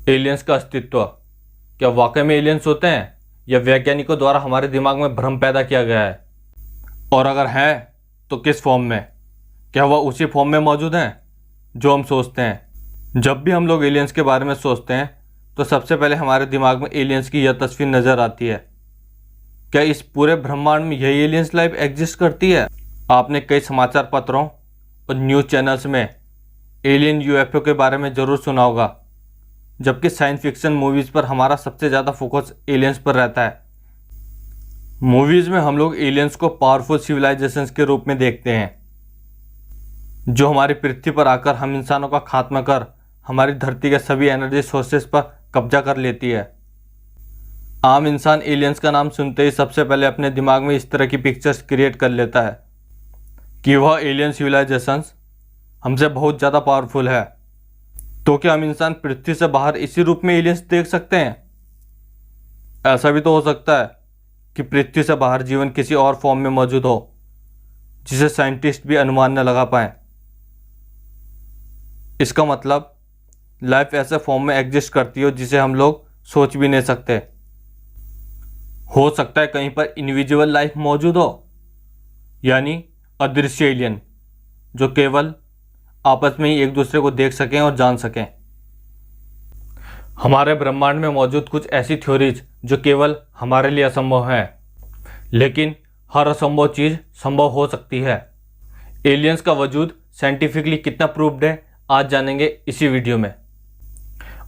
Aliens का अस्तित्व, क्या वाकई में एलियंस होते हैं या वैज्ञानिकों द्वारा हमारे दिमाग में भ्रम पैदा किया गया है? और अगर हैं तो किस फॉर्म में? क्या वह उसी फॉर्म में मौजूद हैं जो हम सोचते हैं? जब भी हम लोग एलियंस के बारे में सोचते हैं तो सबसे पहले हमारे दिमाग में एलियंस की यह तस्वीर नज़र आती है। क्या इस पूरे ब्रह्मांड में यही एलियंस लाइफ एग्जिस्ट करती है? आपने कई समाचार पत्रों और न्यूज़ चैनल्स में एलियन यूएफओ के बारे में ज़रूर सुना होगा, जबकि साइंस फिक्शन मूवीज़ पर हमारा सबसे ज़्यादा फोकस एलियंस पर रहता है। मूवीज़ में हम लोग एलियंस को पावरफुल सिविलाइजेशंस के रूप में देखते हैं जो हमारी पृथ्वी पर आकर हम इंसानों का खात्मा कर हमारी धरती के सभी एनर्जी सोर्सेस पर कब्जा कर लेती है। आम इंसान एलियंस का नाम सुनते ही सबसे पहले अपने दिमाग में इस तरह की पिक्चर्स क्रिएट कर लेता है कि वह एलियन सिविलाइजेशंस हमसे बहुत ज़्यादा पावरफुल है। तो क्या हम इंसान पृथ्वी से बाहर इसी रूप में एलियंस देख सकते हैं? ऐसा भी तो हो सकता है कि पृथ्वी से बाहर जीवन किसी और फॉर्म में मौजूद हो जिसे साइंटिस्ट भी अनुमान न लगा पाए। इसका मतलब लाइफ ऐसे फॉर्म में एग्जिस्ट करती हो जिसे हम लोग सोच भी नहीं सकते। हो सकता है कहीं पर इनविजिबल लाइफ मौजूद हो, यानी अदृश्य एलियन जो केवल आपस में ही एक दूसरे को देख सकें और जान सकें। हमारे ब्रह्मांड में मौजूद कुछ ऐसी थ्योरीज जो केवल हमारे लिए असंभव हैं, लेकिन हर असंभव चीज़ संभव हो सकती है। एलियंस का वजूद साइंटिफिकली कितना प्रूव्ड है आज जानेंगे इसी वीडियो में,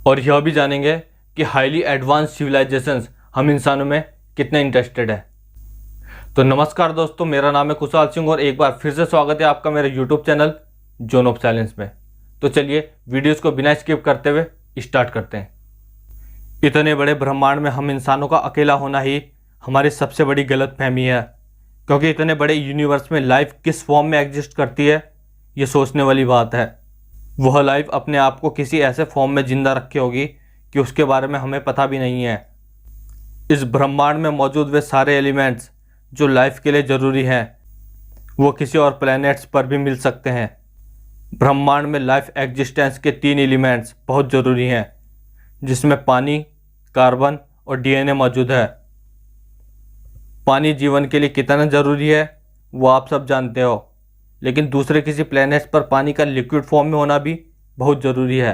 और यह भी जानेंगे कि हाईली एडवांस सिविलाइजेशंस हम इंसानों में कितने इंटरेस्टेड है। तो नमस्कार दोस्तों, मेरा नाम है कुशाल सिंह और एक बार फिर से स्वागत है आपका मेरे YouTube channel zone of silence में। तो चलिए वीडियोस को बिना स्किप करते हुए स्टार्ट करते हैं। इतने बड़े ब्रह्मांड में हम इंसानों का अकेला होना ही हमारी सबसे बड़ी गलतफहमी है, क्योंकि इतने बड़े यूनिवर्स में लाइफ किस फॉर्म में एग्जिस्ट करती है ये सोचने वाली बात है। वह लाइफ अपने आप को किसी ऐसे फॉर्म में जिंदा रखी होगी कि उसके बारे में हमें पता भी नहीं है। इस ब्रह्मांड में मौजूद वे सारे एलिमेंट्स जो लाइफ के लिए ज़रूरी हैं वो किसी और प्लैनेट्स पर भी मिल सकते हैं। ब्रह्मांड में लाइफ एग्जिस्टेंस के 3 एलिमेंट्स बहुत ज़रूरी हैं, जिसमें पानी, कार्बन और डीएनए मौजूद है। पानी जीवन के लिए कितना ज़रूरी है वो आप सब जानते हो, लेकिन दूसरे किसी प्लैनेट्स पर पानी का लिक्विड फॉर्म में होना भी बहुत ज़रूरी है।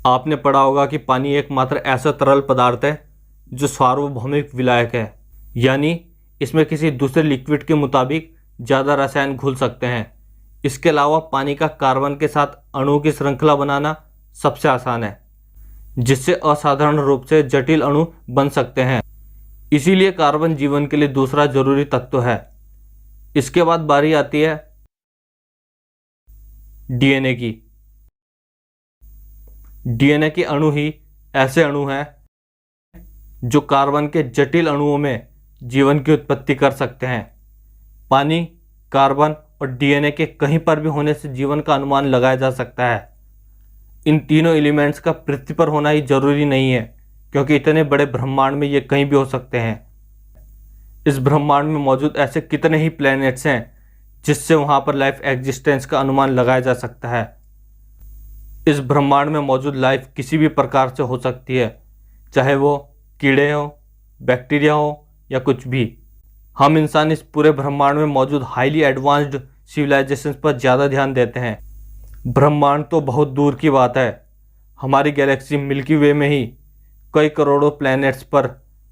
आपने पढ़ा होगा कि पानी एकमात्र ऐसा तरल पदार्थ है जो सार्वभौमिक विलायक है, यानी इसमें किसी दूसरे लिक्विड के मुताबिक ज़्यादा रसायन घुल सकते हैं। इसके अलावा पानी का कार्बन के साथ अणुओं की श्रृंखला बनाना सबसे आसान है, जिससे असाधारण रूप से जटिल अणु बन सकते हैं। इसीलिए कार्बन जीवन के लिए दूसरा जरूरी तत्व है। इसके बाद बारी आती है डीएनए की। डीएनए के अणु ही ऐसे अणु हैं जो कार्बन के जटिल अणुओं में जीवन की उत्पत्ति कर सकते हैं। पानी, कार्बन और डीएनए के कहीं पर भी होने से जीवन का अनुमान लगाया जा सकता है। इन तीनों एलिमेंट्स का पृथ्वी पर होना ही जरूरी नहीं है, क्योंकि इतने बड़े ब्रह्मांड में ये कहीं भी हो सकते हैं। इस ब्रह्मांड में मौजूद ऐसे कितने ही प्लैनेट्स हैं जिससे वहाँ पर लाइफ एग्जिस्टेंस का अनुमान लगाया जा सकता है। इस ब्रह्मांड में मौजूद लाइफ किसी भी प्रकार से हो सकती है, चाहे वो कीड़े हों, बैक्टीरिया हो या कुछ भी। हम इंसान इस पूरे ब्रह्मांड में मौजूद हाईली एडवांस्ड सिविलाइजेशंस पर ज़्यादा ध्यान देते हैं। ब्रह्मांड तो बहुत दूर की बात है, हमारी गैलेक्सी मिल्की वे में ही कई करोड़ों प्लैनेट्स पर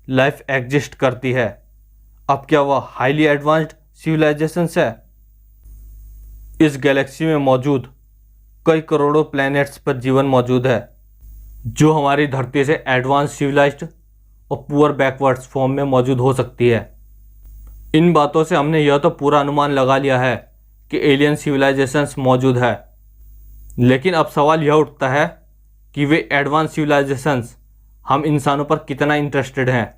लाइफ एग्जिस्ट करती है। अब क्या वह हाईली एडवांस्ड सिविलाइजेशंस है? इस गैलेक्सी में मौजूद कई करोड़ों प्लैनेट्स पर जीवन मौजूद है जो हमारी धरती से एडवांस सिविलाइज्ड और पुअर बैकवर्ड्स फॉर्म में मौजूद हो सकती है। इन बातों से हमने यह तो पूरा अनुमान लगा लिया है कि एलियन सिविलाइजेशंस मौजूद है, लेकिन अब सवाल यह उठता है कि वे एडवांस सिविलाइजेशंस हम इंसानों पर कितना इंटरेस्टेड हैं।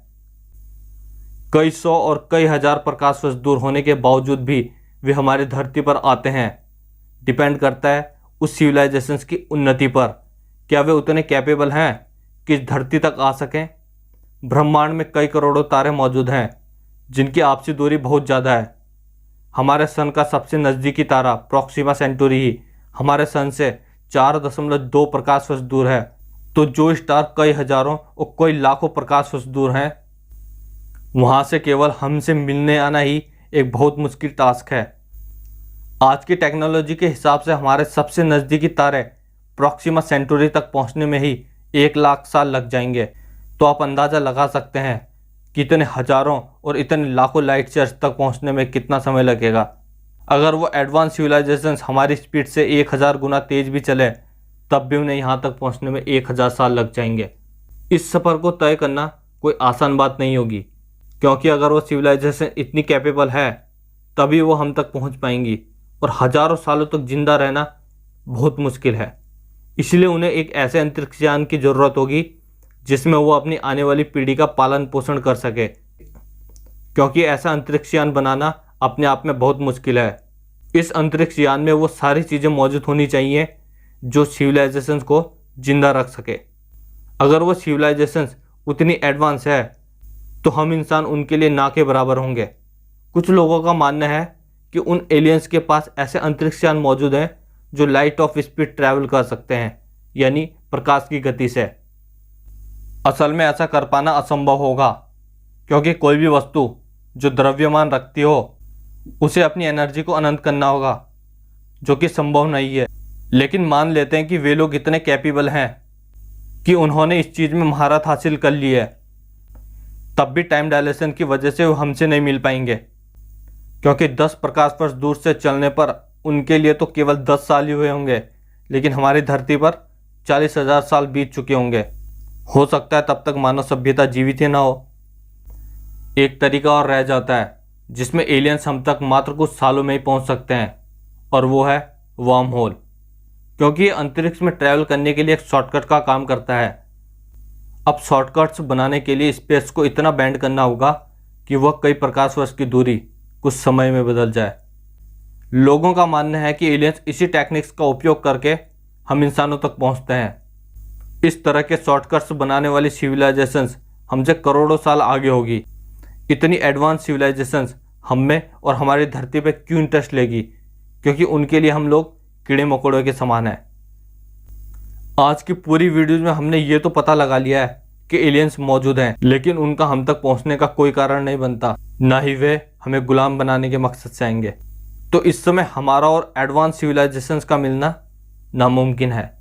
कई सौ और कई हजार प्रकाश वर्ष दूर होने के बावजूद भी वे हमारी धरती पर आते हैं। डिपेंड करता है उस सिविलाइजेशंस की उन्नति पर। क्या वे उतने कैपेबल हैं कि इस धरती तक आ सकें? ब्रह्मांड में कई करोड़ों तारे मौजूद हैं जिनकी आपसी दूरी बहुत ज़्यादा है। हमारे सन का सबसे नज़दीकी तारा प्रॉक्सिमा सेंटूरी ही हमारे सन से 4.2 प्रकाश वर्ष दूर है, तो जो स्टार कई हजारों और कई लाखों प्रकाश वर्ष दूर हैं, वहां से केवल हमसे मिलने आना ही एक बहुत मुश्किल टास्क है। आज की टेक्नोलॉजी के हिसाब से हमारे सबसे नज़दीकी तारे प्रॉक्सिमा सेंटुरी तक पहुंचने में ही 1 लाख साल लग जाएंगे। तो आप अंदाज़ा लगा सकते हैं कि इतने हजारों और इतने लाखों लाइट ईयर्स तक पहुंचने में कितना समय लगेगा। अगर वो एडवांस सिविलाइजेशंस हमारी स्पीड से 1000 गुना तेज भी चले, तब भी उन्हें यहाँ तक पहुँचने में 1000 साल लग जाएंगे। इस सफ़र को तय करना कोई आसान बात नहीं होगी, क्योंकि अगर वो सिविलाइजेशन इतनी कैपेबल है तभी वो हम तक पहुँच पाएंगी, और हजारों सालों तक जिंदा रहना बहुत मुश्किल है। इसलिए उन्हें एक ऐसे अंतरिक्ष यान की ज़रूरत होगी जिसमें वो अपनी आने वाली पीढ़ी का पालन पोषण कर सके, क्योंकि ऐसा अंतरिक्ष यान बनाना अपने आप में बहुत मुश्किल है। इस अंतरिक्ष यान में वो सारी चीज़ें मौजूद होनी चाहिए जो सिविलाइजेशंस को जिंदा रख सके। अगर वो सिविलाइजेशंस उतनी एडवांस है तो हम इंसान उनके लिए ना के बराबर होंगे। कुछ लोगों का मानना है कि उन एलियंस के पास ऐसे अंतरिक्ष यान मौजूद हैं जो लाइट ऑफ स्पीड ट्रैवल कर सकते हैं, यानी प्रकाश की गति से। असल में ऐसा कर पाना असंभव होगा, क्योंकि कोई भी वस्तु जो द्रव्यमान रखती हो उसे अपनी एनर्जी को अनंत करना होगा, जो कि संभव नहीं है। लेकिन मान लेते हैं कि वे लोग इतने कैपेबल हैं कि उन्होंने इस चीज़ में महारत हासिल कर ली है, तब भी टाइम डायलेशन की वजह से वो हमसे नहीं मिल पाएंगे, क्योंकि 10 प्रकाश वर्ष दूर से चलने पर उनके लिए तो केवल 10 साल ही हुए होंगे, लेकिन हमारी धरती पर 40,000 साल बीत चुके होंगे। हो सकता है तब तक मानव सभ्यता जीवित ही ना हो। एक तरीका और रह जाता है जिसमें एलियंस हम तक मात्र कुछ सालों में ही पहुंच सकते हैं, और वो है वर्म होल, क्योंकि ये अंतरिक्ष में ट्रैवल करने के लिए एक शॉर्टकट का काम करता है। अब शॉर्टकट्स बनाने के लिए स्पेस को इतना बैंड करना होगा कि वह कई प्रकाश वर्ष की दूरी कुछ समय में बदल जाए। लोगों का मानना है कि एलियंस इसी टेक्निक्स का उपयोग करके हम इंसानों तक पहुंचते हैं। इस तरह के शॉर्टकट्स बनाने वाली सिविलाइजेशंस हमसे करोड़ों साल आगे होगी। इतनी एडवांस सिविलाइजेशंस हम में और हमारी धरती पे क्यों इंटरेस्ट लेगी, क्योंकि उनके लिए हम लोग कीड़े मकोड़ों के समान हैं। आज की पूरी वीडियो में हमने ये तो पता लगा लिया है कि एलियंस मौजूद हैं, लेकिन उनका हम तक पहुंचने का कोई कारण नहीं बनता, ना ही वे हमें गुलाम बनाने के मकसद से आएंगे। तो इस समय हमारा और एडवांस सिविलाइजेशंस का मिलना नामुमकिन है।